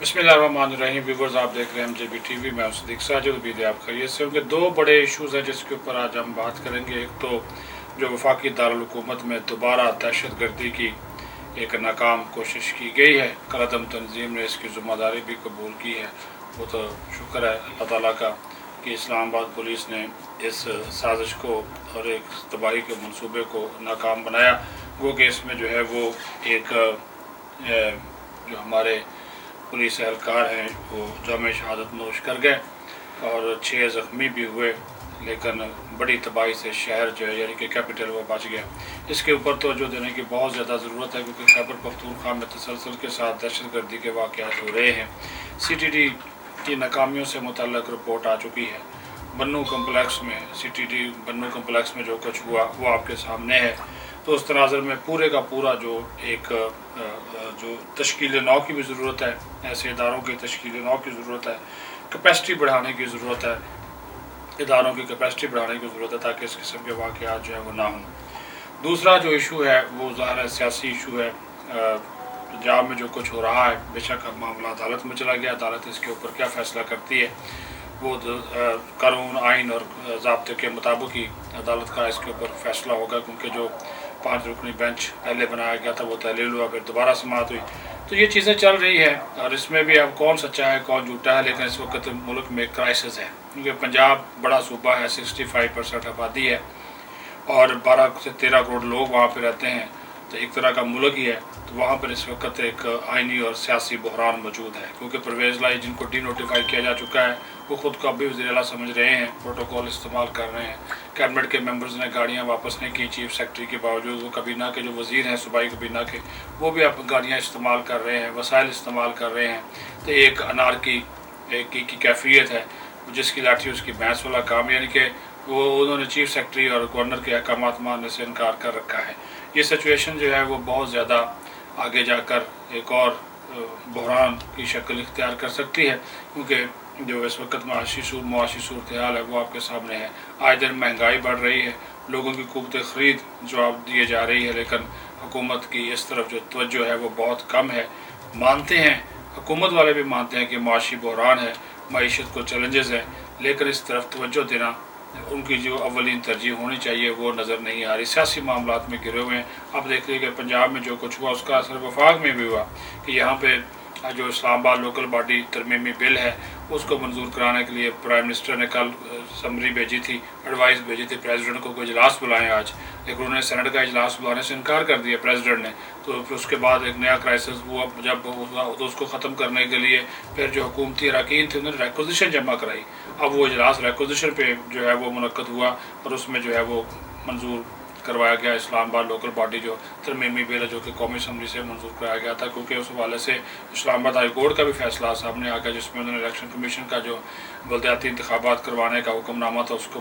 बिस्मिल्लाहिर्रहमानिर्रहीम। व्यूवर्स, आप देख रहे हैं MJB TV। मैं सदीक साजिद। उम्मीद है आप खैरियत से होंगे। दो बड़े इशूज़ हैं जिसके ऊपर आज हम बात करेंगे। एक तो जो वफाकी दारुल हुकूमत में दोबारा दहशत गर्दी की एक नाकाम कोशिश की गई है, कलअदम तंजीम ने इसकी ज़िम्मेदारी भी कबूल की है। वो तो शुक्र है अल्लाह ताला का कि इस्लामाबाद पुलिस ने इस साजिश को और एक तबाही के मंसूबे को नाकाम बनाया। वो कि इसमें जो है वो एक जो हमारे पुलिस एहलकार हैं वो जाम शहादत नोश कर गए और 6 ज़ख्मी भी हुए, लेकिन बड़ी तबाही से शहर जो है यानी कि कैपिटल वो बच गया। इसके ऊपर तवज्जो देने की बहुत ज़्यादा ज़रूरत है क्योंकि खैबर पख्तूनख्वा में तसलसल के साथ दहशत गर्दी के वाक़यात हो रहे हैं। CTD की नाकामियों से मुतल्लक़ रिपोर्ट आ चुकी है। बन्नू कम्प्लेक्स में CTD बन्नू कम्प्लेक्स में जो कुछ हुआ वो आपके सामने है। तो उस तनाज़र में पूरे का पूरा जो एक जो तश्कील नौ की भी ज़रूरत है, ऐसे इदारों की तश्कील नौ की ज़रूरत है, कैपेसिटी बढ़ाने की ज़रूरत है, इदारों की कैपेसिटी बढ़ाने की ज़रूरत है ताकि इस किस्म के वाक़यात जो है वो ना हों। दूसरा जो इशू है वो ज़ाहिर है सियासी इशू है। पंजाब में जो कुछ हो रहा है, बेशक अब मामला अदालत में चला गया, अदालत इसके ऊपर क्या फ़ैसला करती है वो कानून आइन और ज़ाब्ते के मुताबिक ही अदालत का इसके ऊपर फ़ैसला होगा, क्योंकि जो 5 रुकनी बेंच पहले बनाया गया था वो तहलील हुआ, फिर दोबारा समाअत हुई। तो ये चीज़ें चल रही है और इसमें भी अब कौन सच्चा है कौन झूठा है, लेकिन इस वक्त मुल्क में क्राइसिस है क्योंकि पंजाब बड़ा सूबा है, 65% आबादी है और 12 से 13 करोड़ लोग वहाँ पर रहते हैं, तो एक तरह का मुल्क ही है। तो वहाँ पर इस वक्त एक आइनी और सियासी बहरान मौजूद है क्योंकि परवेज़ लाई जिनको डीनोटिफाई किया जा चुका है वो ख़ुद को अभी वज़ीर आला समझ रहे हैं, प्रोटोकॉल इस्तेमाल कर रहे हैं। कैबिनेट के मेंबर्स ने गाड़ियाँ वापस नहीं की चीफ सेक्रेटरी के बावजूद। वो कबीना के जो वज़ीर हैं सूबाई कबीना के वो भी अब गाड़ियाँ इस्तेमाल कर रहे हैं, वसाइल इस्तेमाल कर रहे हैं। तो एक अनारकी की कैफियत है, जिसकी लाठी उसकी भैंस वाला काम, यानी कि वो उन्होंने चीफ सेक्रेटरी और गवर्नर के अहकामात मानने से इनकार कर रखा है। ये सिचुएशन जो है वो बहुत ज़्यादा आगे जाकर एक और बहरान की शक्ल इख्तियार कर सकती है क्योंकि जो इस वक्त मुआशी सूरत हाल है वो आपके सामने है। आए दिन महंगाई बढ़ रही है, लोगों की क़ुव्वत ख़रीद जवाब दिए जा रही है, लेकिन हुकूमत की इस तरफ जो तवज्जो है वो बहुत कम है। मानते हैं, हुकूमत वाले भी मानते हैं कि मुआशी बहरान है, मईशत को चैलेंजेस है, लेकिन इस तरफ तवज्जो देना उनकी जो अवलीन तरजीह होनी चाहिए वो नज़र नहीं आ रही। सियासी मामलात में घिरे हुए हैं। अब देख लीजिए कि पंजाब में जो कुछ हुआ उसका असर वफाक में भी हुआ कि यहाँ पे जो इस्लामाबाद लोकल बॉडी तरमीमी बिल है उसको मंजूर कराने के लिए प्राइम मिनिस्टर ने कल समरी भेजी थी, एडवाइस भेजी थी प्रेसिडेंट को इजलास बुलाएं आज, लेकिन उन्होंने सेनेट का इजलास बुलाने से इनकार कर दिया प्रेसिडेंट ने। तो फिर उसके बाद एक नया क्राइसिस हुआ जब तो उसको ख़त्म करने के लिए फिर जो हुकूमती अरकान थे उन्होंने रिक्विजिशन जमा कराई। अब वो इजलास रिक्विजिशन पे जो है वो मुनक्कद हुआ और उसमें जो है वो मंजूर करवाया गया इस्लामाबाद लोकल बॉडी जो तरमीमी बिल है जो कि कौमी असम्बली से मंजूर कराया गया था, क्योंकि उस हवाले से इस्लामाबाद हाई कोर्ट का भी फैसला सामने आ गया जिसमें उन्होंने इलेक्शन कमीशन का जो बल्दियाती इंतखाबात करवाने का हुक्मनामा था उसको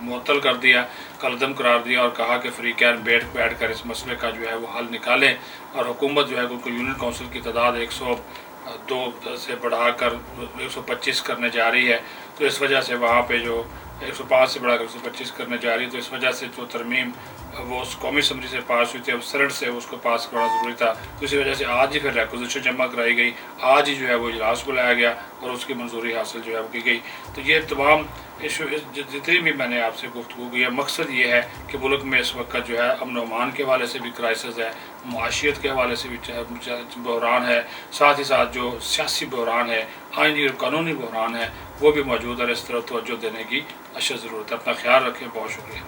मुअत्तल कर दिया, कलअदम करार दिया और कहा कि फ्री कैन बैठ कर इस मसले का जो है वो हल निकालें। और हुकूमत जो है क्योंकि यूनियन काउंसिल की तादाद 102 से बढ़ाकर 125 करने जा रही है, तो इस वजह से वहाँ पे जो 105 से बढ़ाकर 125 करने जा रही है, तो इस वजह से जो तरमीम वो उस कौमी असम्बली से पास हुई थी, अब सेनेट से उसको पास करना ज़रूरी था। तो इसी वजह से आज ही फिर रिक्विजिशन जमा कराई गई, आज ही जो है वो इजलास बुलाया गया और उसकी मंजूरी हासिल जो है वो की गई। तो ये तमाम इशू जितनी भी मैंने आपसे गुफ्तगू की है, मकसद ये है कि मुल्क में इस वक्त जो है अमन अमान के हवाले से भी क्राइसिस है, मुआशियत के हवाले से भी बहरान है, साथ ही साथ जो सियासी बहरान है, आइनी और कानूनी बहरान है वो भी मौजूद है। इस तरफ तवज्जो देने की अशद ज़रूरत है। अपना ख्याल रखें। बहुत शुक्रिया।